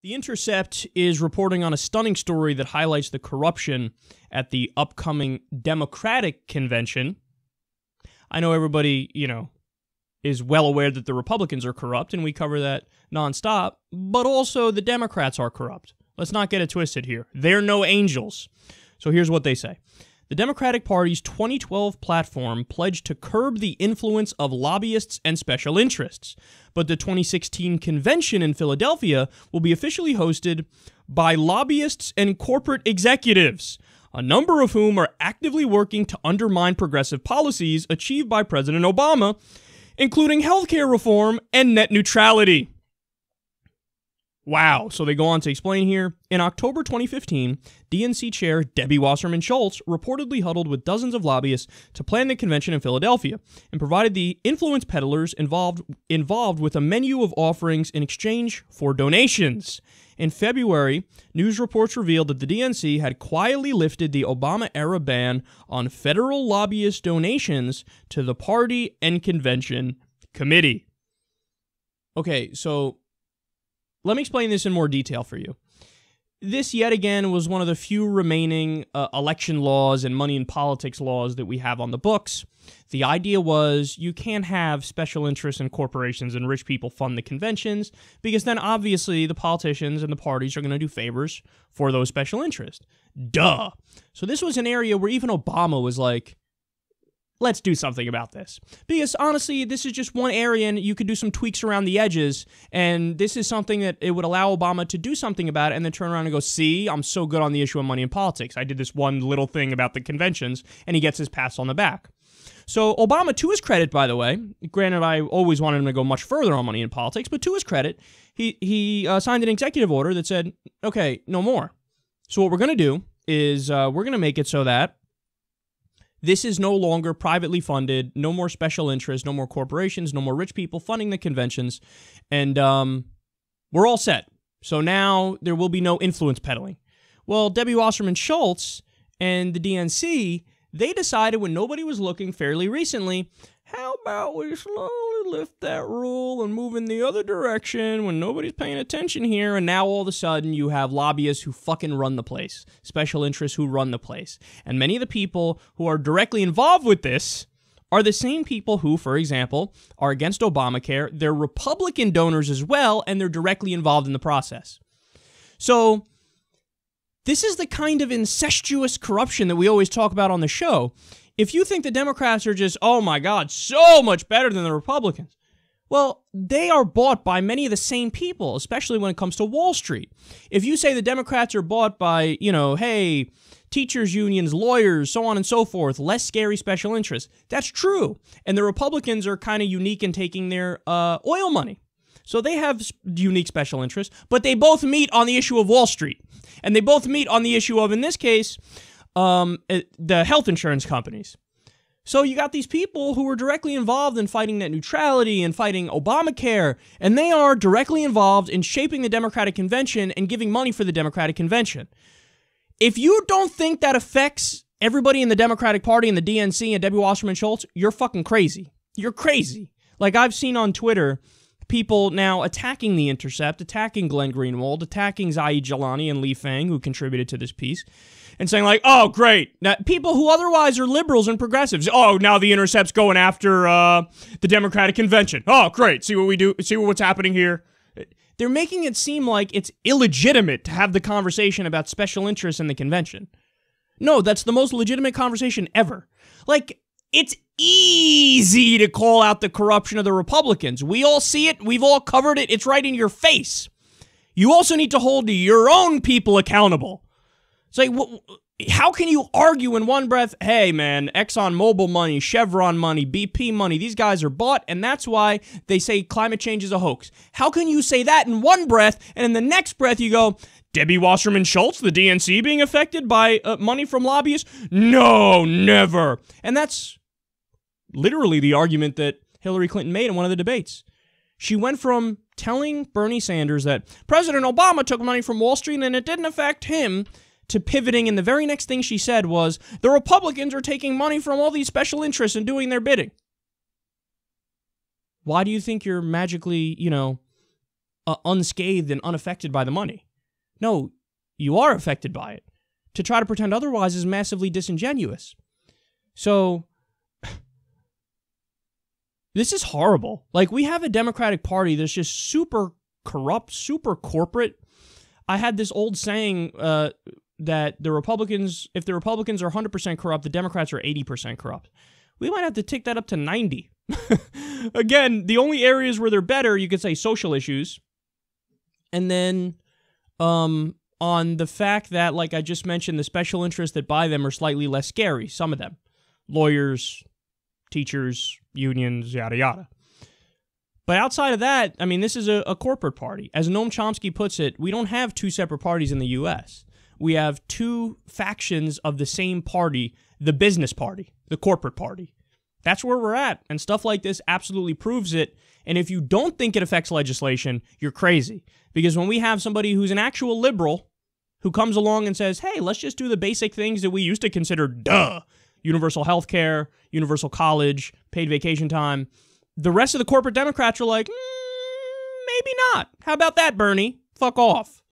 The Intercept is reporting on a stunning story that highlights the corruption at the upcoming Democratic convention. I know everybody, is well aware that the Republicans are corrupt, and we cover that nonstop, but also the Democrats are corrupt. Let's not get it twisted here. They're no angels. So here's what they say. The Democratic Party's 2012 platform pledged to curb the influence of lobbyists and special interests, but the 2016 convention in Philadelphia will be officially hosted by lobbyists and corporate executives, a number of whom are actively working to undermine progressive policies achieved by President Obama, including healthcare reform and net neutrality. Wow. So they go on to explain here. In October 2015, DNC chair Debbie Wasserman Schultz reportedly huddled with dozens of lobbyists to plan the convention in Philadelphia and provided the influence peddlers involved with a menu of offerings in exchange for donations. In February, news reports revealed that the DNC had quietly lifted the Obama-era ban on federal lobbyist donations to the party and convention committee. Okay, so let me explain this in more detail for you. This, yet again, was one of the few remaining election laws and money in politics laws that we have on the books. The idea was you can't have special interests and corporations and rich people fund the conventions, because then obviously the politicians and the parties are going to do favors for those special interests. Duh. So this was an area where even Obama was like, let's do something about this. Because honestly, this is just one area and you could do some tweaks around the edges, and this is something that it would allow Obama to do something about it and then turn around and go, see, I'm so good on the issue of money in politics. I did this one little thing about the conventions, and he gets his pats on the back. So Obama, to his credit, by the way, granted I always wanted him to go much further on money in politics, but to his credit, he signed an executive order that said, okay, no more. So what we're going to do is we're going to make it so that this is no longer privately funded, no more special interests, no more corporations, no more rich people funding the conventions, and we're all set. So now there will be no influence peddling. Well, Debbie Wasserman Schultz and the DNC, they decided when nobody was looking fairly recently, how about we slowly lift that rule and move in the other direction when nobody's paying attention here, and now all of a sudden you have lobbyists who fucking run the place, special interests who run the place. And many of the people who are directly involved with this are the same people who, for example, are against Obamacare. They're Republican donors as well, and they're directly involved in the process. So this is the kind of incestuous corruption that we always talk about on the show. If you think the Democrats are just, oh my God, so much better than the Republicans, well, they are bought by many of the same people, especially when it comes to Wall Street. If you say the Democrats are bought by, hey, teachers unions, lawyers, so on and so forth, less scary special interests, that's true. And the Republicans are kind of unique in taking their oil money. So they have unique special interests, but they both meet on the issue of Wall Street. And they both meet on the issue of, in this case, the health insurance companies. So you got these people who are directly involved in fighting net neutrality and fighting Obamacare, and they are directly involved in shaping the Democratic Convention and giving money for the Democratic Convention. If you don't think that affects everybody in the Democratic Party and the DNC and Debbie Wasserman Schultz, you're fucking crazy. You're crazy. Like I've seen on Twitter, people now attacking The Intercept, attacking Glenn Greenwald, attacking Zaid Jilani and Lee Fang, who contributed to this piece, and saying like, oh, great. Now, people who otherwise are liberals and progressives, oh, now The Intercept's going after the Democratic Convention. Oh, great. See what we do? See what's happening here? They're making it seem like it's illegitimate to have the conversation about special interests in the convention. No, that's the most legitimate conversation ever. Like, it's easy to call out the corruption of the Republicans. We all see it. We've all covered it. It's right in your face. You also need to hold your own people accountable. It's like, how can you argue in one breath, hey, man, ExxonMobil money, Chevron money, BP money, these guys are bought, and that's why they say climate change is a hoax. How can you say that in one breath, and in the next breath you go, Debbie Wasserman Schultz, the DNC being affected by money from lobbyists? No, never. And that's literally the argument that Hillary Clinton made in one of the debates. She went from telling Bernie Sanders that President Obama took money from Wall Street and it didn't affect him, to pivoting, and the very next thing she said was, the Republicans are taking money from all these special interests and doing their bidding. Why do you think you're magically, unscathed and unaffected by the money. No, you are affected by it. To try to pretend otherwise is massively disingenuous. So, this is horrible. Like, we have a Democratic Party that's just super corrupt, super corporate. I had this old saying that the Republicans, if the Republicans are 100% corrupt, the Democrats are 80% corrupt. We might have to tick that up to 90. Again, the only areas where they're better, you could say social issues. And then on the fact that, like I just mentioned, the special interests that buy them are slightly less scary, some of them. Lawyers, teachers, unions, yada, yada. But outside of that, I mean, this is a corporate party. As Noam Chomsky puts it, we don't have two separate parties in the U.S. We have two factions of the same party, the business party, the corporate party. That's where we're at, and stuff like this absolutely proves it. And if you don't think it affects legislation, you're crazy. Because when we have somebody who's an actual liberal who comes along and says, hey, let's just do the basic things that we used to consider universal health care, universal college, paid vacation time, the rest of the corporate Democrats are like, maybe not. How about that, Bernie? Fuck off.